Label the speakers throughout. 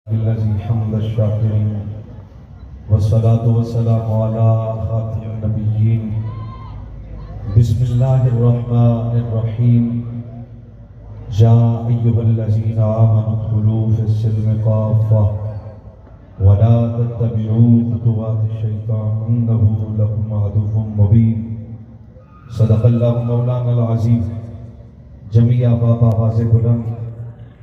Speaker 1: الذي حمد الشاكرين والصلاة والسلام على خاتم النبيين بسم الله الرحمن الرحيم يا أيها الذين آمنوا ادخلوا في السلم كافة ولا تتبعوا خطوات الشيطان إنه لكم عدو مبين صدق الله مولانا العظيم جميع بابا باز بلند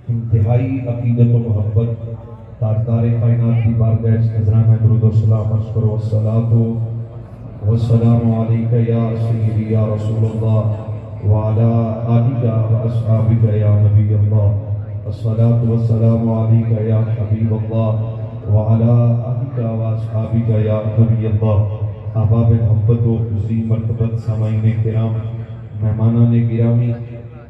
Speaker 1: انتہائی عقیدت و محبت تاجدار کائنات کی بارگاہ نذرانہ درود و سلام عرض کرو والصلاة والسلام علیکہ یا سیدی یا رسول اللہ وعلا آلکہ و اصحابکہ یا نبی اللہ الصلاة والسلام علیکہ یا حبیب اللہ وعلا آلکہ و اصحابکہ یا نبی اللہ احباب محبت و عظیم مرتبت سامعین کرام مہمانان گرامی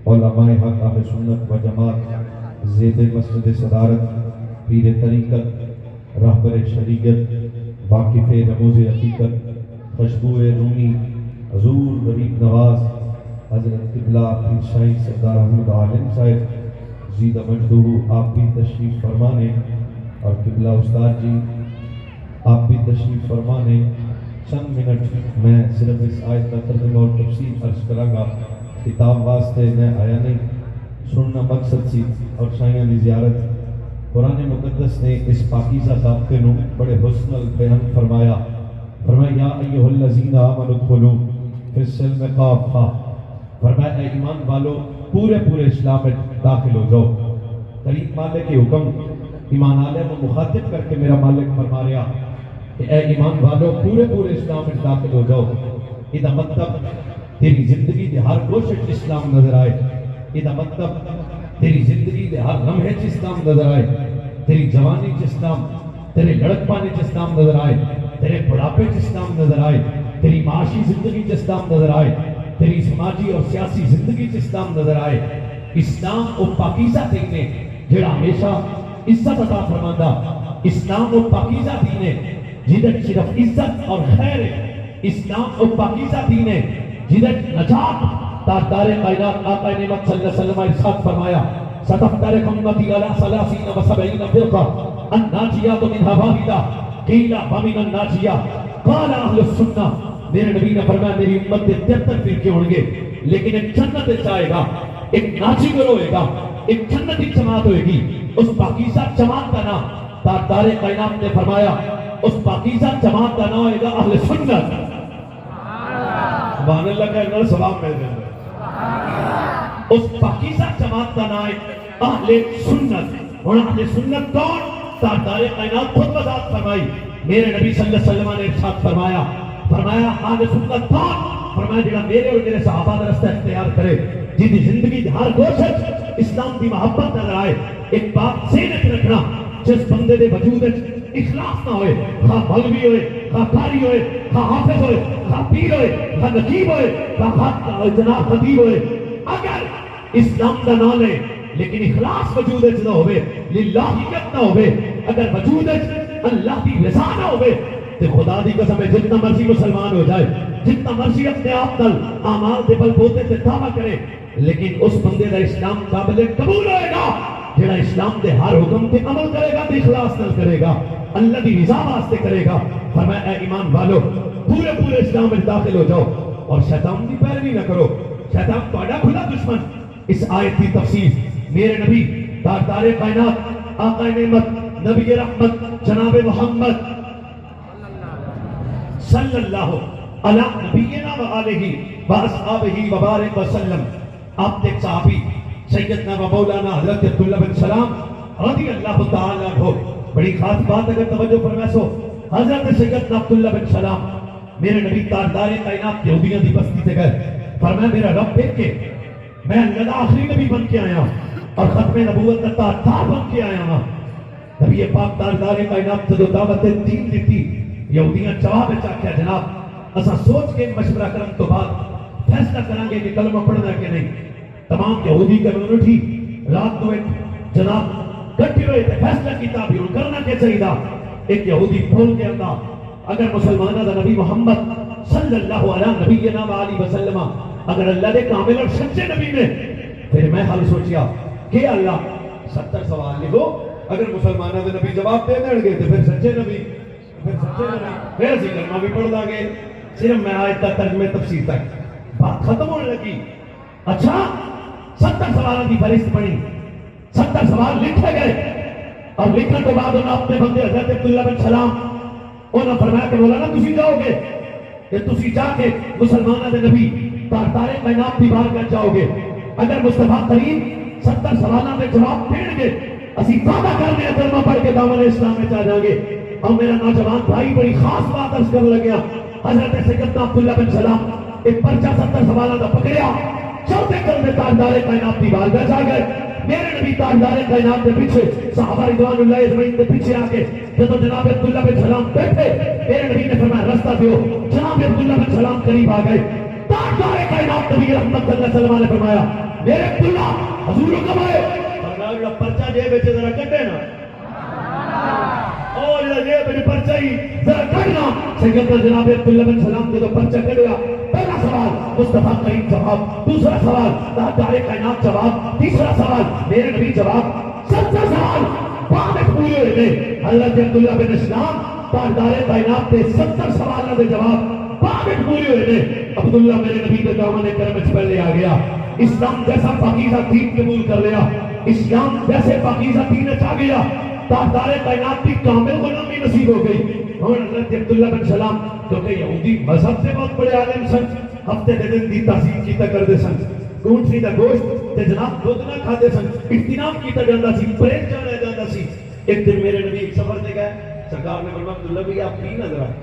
Speaker 1: علماء حق اہل سنت و جماعت زید مسجد صدارت پیر طریقت رہبر شریعت واقف رموز حقیقت خوشبو رومی حضور غریب نواز حضرت قبلہ پیر شاہی سردار احمد عالم صاحب زیدہ مجدہ آپ بھی تشریف فرمانے اور قبلہ استاد جی آپ بھی تشریف فرمانے چند منٹ میں صرف اس آیت کا ترجمہ اور تفسیر عرض کروں گا کتاب واسطے میں آیا نہیں سننا مقصد سی اور شاہیاں دی زیارت قرآن مقدس نے اس پاکیزہ ضابطے نو بڑے حسن بیان فرمایا یا ایھا الذین آمنوا ادخلوا فی السلم کافہ فرمایا اے ایمان والو پورے اسلام میں داخل ہو جاؤ قریب مالک کے حکم ایمان والے کو مخاطب کر کے میرا مالک فرما رہا کہ اے ایمان والو پورے اسلام میں داخل ہو جاؤ یہ مطلب تیری زندگی دے ہر کوشش اسلام نظر آئے یہ مطلب تیری زندگی دے ہر لمحے اسلام نظر آئے تیری جوانی اسلام تیرے لڑکپانے اسلام نظر آئے تیرے بڑھاپے اسلام نظر آئے تیری معاشی زندگی اسلام نظر آئے تیری سماجی اور سیاسی زندگی اسلام نظر آئے اسلام و پاکیزہ دین ہے جڑا ہمیشہ عزت عطا فرماندا اسلام و پاکیزہ دین ہے جدھر صرف عزت اور خیر ہے اسلام و پاکیزہ دین ہے جدھر نجات تاجدار کائنات آقا نعمت صلی اللہ علیہ وسلم ارشاد فرمایا ستفترق امتی علی ثلاثین و سبعین فرقہ الناجیات منها واحدہ قیل ومن الناجیہ قال اہل السنہ میرے نبی نے فرمایا میری امت کے 73 فرقے ہوں گے لیکن ایک جنت جائے گا ایک ناجی گروہ ہوئے گا ایک جنتی جماعت ہوئے گی اس پاکیزہ جماعت کا نام تاجدار کائنات نے فرمایا اس پاکیزہ جماعت کا نام ہوئے گا اہل سنت سبحان اللہ کا سلام میں دے اس پاکیزہ جماعت کا نام اہل سنت اور اہل سنت کون تاجدار کائنات خود وضاحت فرمائی میرے نبی صلی اللہ علیہ وسلم نے ارشاد فرمایا اہل سنت کون فرمایا جڑا میرے اور میرے صحابہ کا رستہ اختیار کرے جن کی زندگی ہر کوشش اسلام کی محبت نظر آئے ایک بات ذہن رکھنا جس بندے دے وجود اخلاص نہ ہوئے خواہ مولوی ہوئے خواہ قاری ہوئے خواہ حافظ ہوئے خواہ پیر ہوئے خواہ نقیب ہوئے خواہ جناب خطیب ہوئے اگر اسلام کا نام لے لیکن اخلاص وجود نہ ہوئے للہیت نہ ہوئے اگر وجود اللہ کی رضا نہ ہوئے تو خدا دی قسم ہے جتنا مرضی مسلمان ہو جائے جتنا مرضی اپنے آپ نال اعمال دے بل بوتے تے دعویٰ کرے لیکن اس بندے دا اسلام قابل قبول ہوئے گا جڑا اسلام دے ہر حکم تے عمل کرے گا تے اخلاص نال کرے گا اللہ دی رضا واسطے کرے گا فرمایا اے ایمان والو پورے اسلام میں داخل ہو جاؤ اور شیطان کی پیروی نہ کرو شیطان تہاڈا کھلا دشمن اس آیت کی تفسیر میرے نبی تاجدار کائنات آقا نعمت نبی رحمت جناب محمد صلی اللہ علی نبینا و آلہ و اصحابہ وبارک وسلم آپ کے صحابی سیدنا و مولانا حضرت عبداللہ بن سلام رضی اللہ تعالیٰ عنہ بڑی خاص بات اگر توجہ فرمائے سو حضرت سیدنا عبداللہ بن سلام میرے نبی تاجدار کائنات یہودیاں دی بستی سے گئے فرمایا میرا رب دیکھ کے میں اللہ دا آخری نبی بن کے آیا اور ختم نبوت کا تاجدار بن کے آیا ہوں نبی پاک تاجدار کائنات سے دعوت دین دیتی یہودیاں جواب چاہتے ہیں جناب اسا سوچ کے مشورہ کرن تو بعد فیصلہ کریں گے کہ کلمہ پڑھنا ہے کہ نہیں تمام یہودی کمیونٹی رات کو ایک جناب کٹھی ہوئے تھے فیصلہ کتاب ہی کرنا کیا چاہیے ایک یہودی بھول کے اندر اگر مسلمانہ دا نبی محمد صلی اللہ علیہ نبینا و آلہ وسلم اگر اللہ نے کامل اور سچے نبی نے پھر میں حال سوچیا کہ اللہ 70 سوال لکھو اگر مسلمانوں کے نبی جواب دے دیں گے تو پھر سچے نبی پھر اسی کلمہ بھی پڑھ دیں گے. صرف میں آج تک ترجمے تفسیر تک بات ختم ہونے لگی. اچھا 70 سوالوں کی فہرست بنی, 70 سوال لکھے گئے اور لکھنے کے بعد انہوں نے اپنے بندے حضرت عبداللہ بن سلام انہوں نے فرمایا کہ مولانا تسی جاؤ گے کہ تسی جا کے مسلمانوں کے نبی تاجدار کائنات کی بارگاہ جاؤ گے, اگر مصطفیٰ کریم 70 سوالوں کے جواب دیں گے اسی وعدہ کرنے کلمہ پڑھ کے دامن اسلام میں آ جائیں گے. اور میرا نوجوان بھائی بڑی خاص بات عرض کرنے لگیا, حضرت سیدنا عبداللہ بن سلام ایک پرچہ 70 سوالوں کا پکڑیا, چوتھے کلمے تاجدار کائنات کی بارگاہ جا گئے. میرے نبی تاجدار کائنات کے پیچھے صحابہ رضوان اللہ اجمعین کے پیچھے آ کے جب جناب عبداللہ بن سلام بیٹھے, میرے نبی نے فرمایا رستہ دیو. جناب عبداللہ بن سلام قریب آ گئے. تاجدار کائنات نبی رحمت صلی اللہ علیہ وسلم نے فرمایا میرے عبداللہ حضور کب آئے؟ فرمایا پرچہ جیب وچ ذرا کڈے نا, اور جیب وچ پرچہ ہی ذرا کڈنا. سیدنا جناب عبداللہ بن سلام نے تو پرچہ کڈیا. پہلا سوال مصطفیٰ کریم جواب, دوسرا سوال تاجدار کائنات جواب, تیسرا سوال میرے نبی جواب. 70 سوال بعد پورے ہوئے نے. حضرت عبداللہ بن اسلام تاجدار کائنات کے 70 سوالوں کے جواب بعد پورے ہوئے نے. عبداللہ میرے نبی کے دامن کرم وچ پہلے آ گیا, اسلام جیسا پاکیزہ دین قبول کر لیا, اسلام جیسے پاکیزہ دین آ گیا, تاجدار کائنات کی کامل غلامی نصیب ہو گئی. اور حضرت عبداللہ بن سلام کیونکہ یہودی مذہب سے بہت بڑے عالم سن, ہفتے کے دن دی تحصیل کیتا کرتے سن, اونٹنی کا گوشت تے جناب دودھ نہ کھاتے سن, اجتناب کیتا جاتا سی, پرہیز جانا جاتا سی. ایک دن میرے نبی ایک سفر دے گئے, سرکار نے فرمایا عبداللہ بھی آپ پی نظر آئے.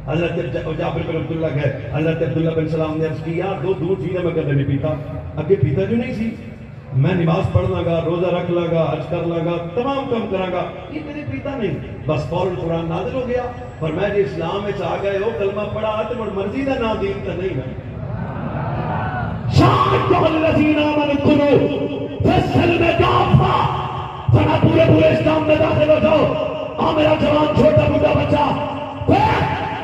Speaker 1: حضرت جابر بن عبداللہ گئے, حضرت عبداللہ بن سلام نے عرض کیا دو دور چیزیں میں کبھی نہیں پیتا, اگے پیتا جو نہیں سی, میں نماز پڑھنا گا, روزہ رکھ لگا, حج کر لگا, تمام کام کرا گا, یہ کبھی پیتا نہیں. بس فوراً قرآن نازل ہو گیا, پر میں جی اسلام میں آ گئے ہو, کلمہ پڑھا تو مرضی کا نام دین کا نہیں ہے. شاہد الذین آمنوا فی السلم کافہ, فرمایا پورے اسلام میں داخل ہو جاؤ. اور میرا جوان چھوٹا بوڑھا بچہ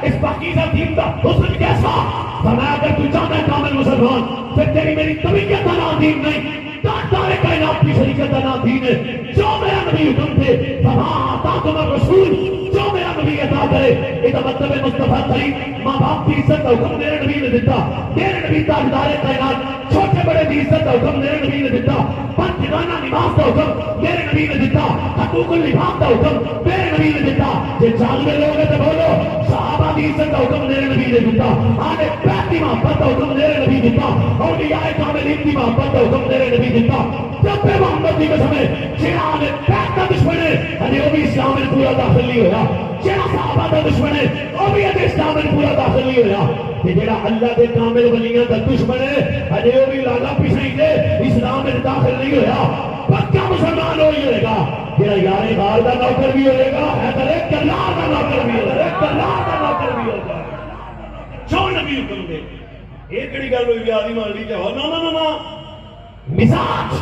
Speaker 1: اس پاکیزہ دین کا حسن کیسا؟ فرمایا اگر تو چاہتا ہے کامل مسلمان پھر تیری میری طبیعت کا نام دین نہیں, تاجدار کائنات کی شریعت کا نام دین ہے. جو میرا نبی حکم تھے فما آتاکم الرسول, جو میرا نبی عطا کرے. یہ مطلب مصطفیٰ کریم ماں باپ کی عزت کا حکم میرے نبی نے دیتا, میرے نبی تاجدار کائنات چھوٹے بڑے کی عزت کا حکم میرے نبی نے دیتا, پنجگانہ نماز کا حکم میرے نبی نے دیتا, حقوق اللباس کا حکم میرے نبی نے دیتا. یہ جاننے لوگ ہیں تو بولو صحابہ کی عزت کا حکم میرے نبی نے دیتا, آنے بیت کی محبت کا حکم میرے نبی دیتا, اولیاء کاملین کی محبت کا حکم میرے نبی دیتا. جب پہ محمد کی قسم ہے جہاں آنے بیت کا دشمن ہے ہجے وہ بھی اسلام میں پورا داخل نہیں ہویا, جہاں صحابہ کا دشمن ہے وہ بھی اسلام میں پورا داخل نہیں ہویا, کہ جہاں اللہ کے کامل ولیاں کا دشمن ہے ہجے وہ بھی لالا پیچھے دے اسلام میں داخل نہیں ہویا. پکا مسلمان وہی ہوئے گا جہاں یار غار کا نوکر بھی ہوئے گا, حیدر کرار کا نوکر بھی ہوگا, کرار کا نوکر بھی ہوگا. جو نبی حکم دے یہ کڑی گل ہوئی آدھی مان لی جاؤ نا نا نا مزاج.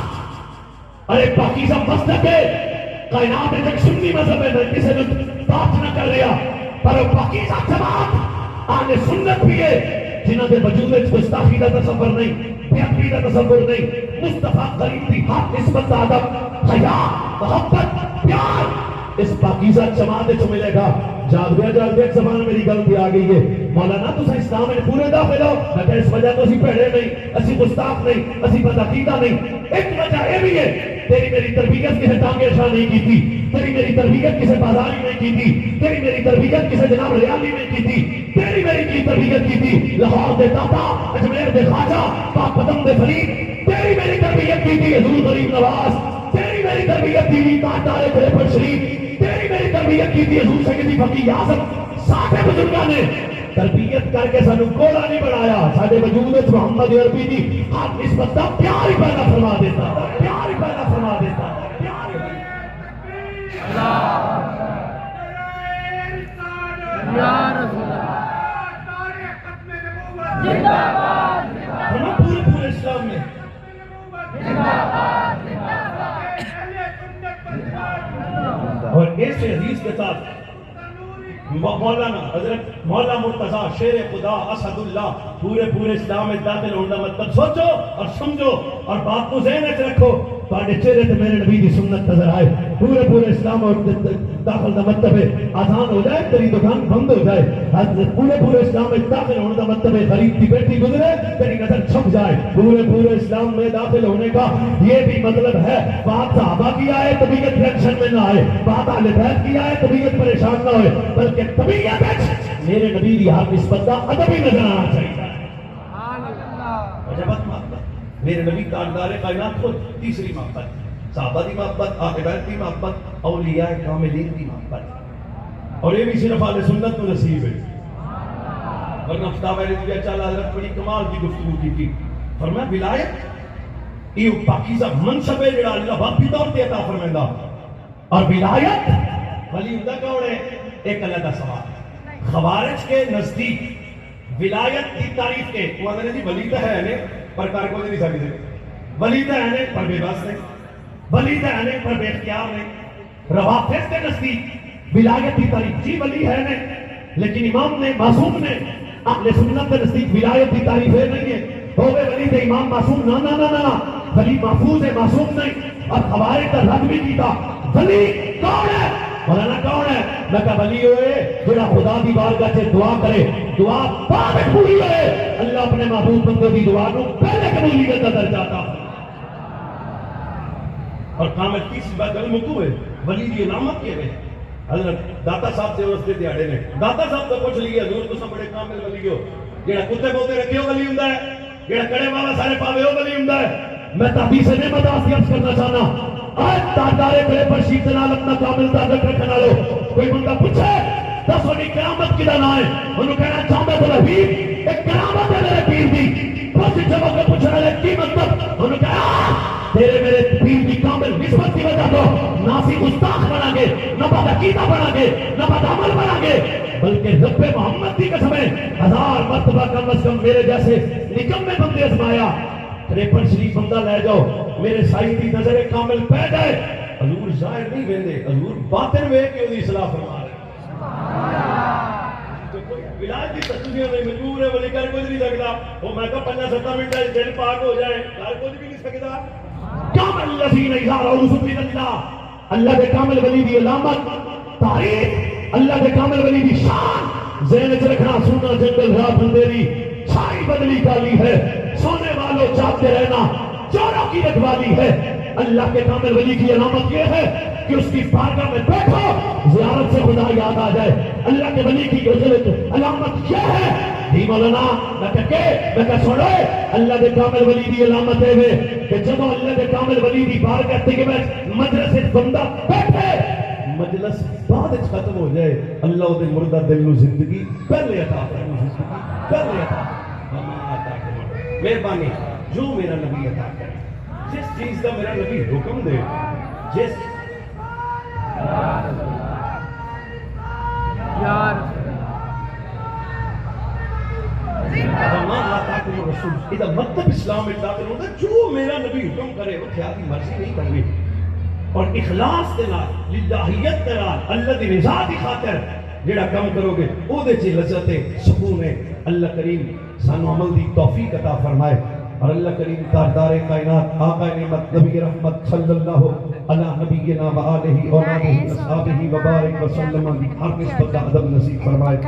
Speaker 1: ارے پاکیزہ مذہب ہے, کائنات میں سنی مذہب ہے, کسی نے بات نہ کر رہا, پر وہ پاکیزہ جماعت آنے سنت بھی ہے جنہوں نے وجود گستاخی کا تصور نہیں, بے ادبی کا تصور نہیں. مصطفیٰ کریم کی حق نسبت ادب حیا محبت پیار اس پاکیزہ جماعت چ ملے گا. جاگ گیا ایک زمان میری غلطی آ گئی ہے, مولانا تسا اسلام میں پورے داخل ہو, میں کہ اس وجہ تو اسی بھڑے نہیں, اسی گستاخ نہیں, اسی بدعقیدہ نہیں. ایک وجہ یہ بھی ہے تیری میری تربیت کسی ٹانگے شاہ نہیں کی تھی, تیری میری تربیت کسی بازاری نہیں کی تھی, تیری میری تربیت کسی جناب ریالی نہیں کی تھی, تیری میری کی تربیت کی تھی لاہور دے داتا, اجمیر دے خواجہ, پاک پتم دے فرید, تیری میری تربیت کی تھی حضور غریب نواز, تیری میری تربیت کی تھی تاجدار خلیفہ شریف, تیری میری تربیت کی تھی حضور سیدی فقیہ اعظم. ساٹھے بزرگاں نے تربیت کر کے سانو کوڑا نہیں بنایا, سارے وجود وچ محمد عربی دی ہر نسبت دا پیار ہی پیدا فرما دیتا, پیار ہی پیدا فرما دیتا, پیار ہی یا رسول اللہ پورے اسلام میں اور اس حدیث کے ساتھ مولانا حضرت مولانا مرتضیٰ شیر خدا اسد اللہ پورے اسلام میں داخل ہونے کا مطلب سوچو اور سمجھو اور بات کو ذہن میں رکھو. تواڈے چہرے تے میرے نبی دی سنت نظر آئے, پورے اسلام اور داخل کا مطلب ہے آسان ہو جائے تیری دکان بند ہو جائے، پورے اسلام میں داخل ہونے کا مطلب ہے غریب کی بیٹی گزرے تیری نظر چھپ جائے، پورے اسلام میں داخل ہونے کا یہ بھی مطلب ہے بات صحابہ کی آئے طبیعت ٹینشن میں نہ آئے، بات اہل بیت کی آئے طبیعت پریشان نہ ہوئے، بلکہ طبیعت میرے نبی کی ہر نسبت کا ادب ہی نظر آنا چاہیے۔ میرے نبی تاجدار کائنات خود تیسری محبت، صحابہ دی محبت، اہل بیت دی محبت، اولیاء کاملین دی محبت، اور یہ بھی صرف اہل سنت کو نصیب ہے، ورنہ فتاوی رضویہ چالا حضرت بڑی کمال کی گفتگو کی تھی، فرمایا ولایت یہ پاکیزہ منصب ہے جڑا اللہ باقی طور پہ عطا فرمائندا، اور ولایت ولی ہوندا کون ہے ایک علیحدہ سوال۔ خوارج کے نزدیک ولایت کی تعریف کے وہ اندر جی ولی تو ہے نے پر کار کوئی نہیں سکتے، ولی تو ہے نے پر بے بس نہیں، ولی تو ہے نے پر بے اختیار نہیں۔ روافض کے نزدیک ولایت کی تعریف جی ولی ہے نے، لیکن امام نے معصوم نے اہل سنت کے نزدیک ولایت کی تعریف ہے نہیں ہے، ہوگے ولی تے امام معصوم نہ نہ نہ نہ ولی محفوظ ہے معصوم نہیں، اور خوارج کا رد بھی کیتا ولی کون ہے؟ مولانا کون ہے؟ میں کہا ولی ہوئے جڑا خدا دی بارگاہ سے دعا کرے، دعا بعد پوری ہوئے، اللہ اپنے محبوب بندے دی دعا کو پہلے قبولیت کا درجہ عطا فرمائے۔ اور کامل تیسری بات المکو ہے ولی دی علامت کیا ہے؟ حضرت داتا صاحب سے اس کے دیاڑے نے داتا صاحب کو پوچھ لیا حضور تو سب بڑے کامل ولی ہو، جڑا کتے بوتے رکھے ہو ولی ہوندا ہے، جڑا کڑے والا سارے پاوے ہو ولی ہوندا ہے۔ میں تحدیث نعمت عرض کرنا چاہنا آج تاجدارے کڑے پر شیط نال اپنا کامل تعلق رکھنا لو، کوئی بندہ پوچھے دس وڈی کرامت کی نہ ہے، انہوں کہنا چاہتا تو حبیب ایک کرامت ہے میرے پیر دی، پوچھ جب کے پوچھنے والے کی مطلب، انہوں کہا تیرے میرے پیر کی کامل نسبت کی وجہ تو نہ سی گستاخ بنا گے، نہ بد عقیدہ بنا گے، نہ بد عمل بنا گے، بلکہ رب محمد کی قسم ہے 1000 مرتبہ کم از کم میرے جیسے نکمے بندے آزمایا، تریپن شریف بندہ لے جاؤ میرے سائی کی نظر کامل پہ جائے، حضور ظاہر نہیں ویندے، حضور باطن وے کے دی اصلاح فرما رہے۔ ولایت کی تصویریں میں مجبور ہے ولی کر کوئی نہیں سکتا، وہ میں کہا 5-7 منٹ دل پاک ہو جائے کر کوئی بھی نہیں سکتا۔ کامل الذین اذا رأوا سبحان اللہ، اللہ کے کامل ولی دی علامت تعریف، اللہ کے کامل ولی دی شان ذہن وچ رکھنا، سونا جنگل رات اندھیری چھائی بدلی کالی ہے، سونے والوں چاہتے رہنا چوروں کی رکھوالی ہے۔ اللہ کے کامل ولی کی علامت یہ ہے کہ اس کی بارگاہ میں بیٹھو زیارت سے خدا یاد آ جائے۔ اللہ کے ولی کی علامت یہ ہے دی مولانا میں کہ سنو اللہ کے کامل ولی دی علامت ہے کہ جب اللہ کے کامل ولی دی بارگاہ تے میں مجلس وچ بندہ بیٹھے، مجلس بعد ختم ہو جائے، اللہ دے مردہ دل نو زندگی پہلے عطا فرمائے، پہلے عطا فرمائے۔ مہربانی جو میرا نبی عطا کرے، جس چیز کا میرا نبی حکم دے، جس مطلب اسلام میں داخل ہوتا ہے جو میرا نبی حکم کرے وہ تھیاتی مرضی نہیں کرنی، اور اخلاص کے نال للہیت کے نال اللہ دی رضا دی خاطر جڑا کام کرو گے او دے چ لذت ہے، سکون ہے۔ اللہ کریم سانو عمل دی توفیق عطا فرمائے، اور اللہ کریم تاجدار کائنات آقا نعمت نبی رحمت صلی اللہ علی نبینا و آلہ و اصحابہ و بارک وسلم ہر نسبت ادب نصیب فرمائے۔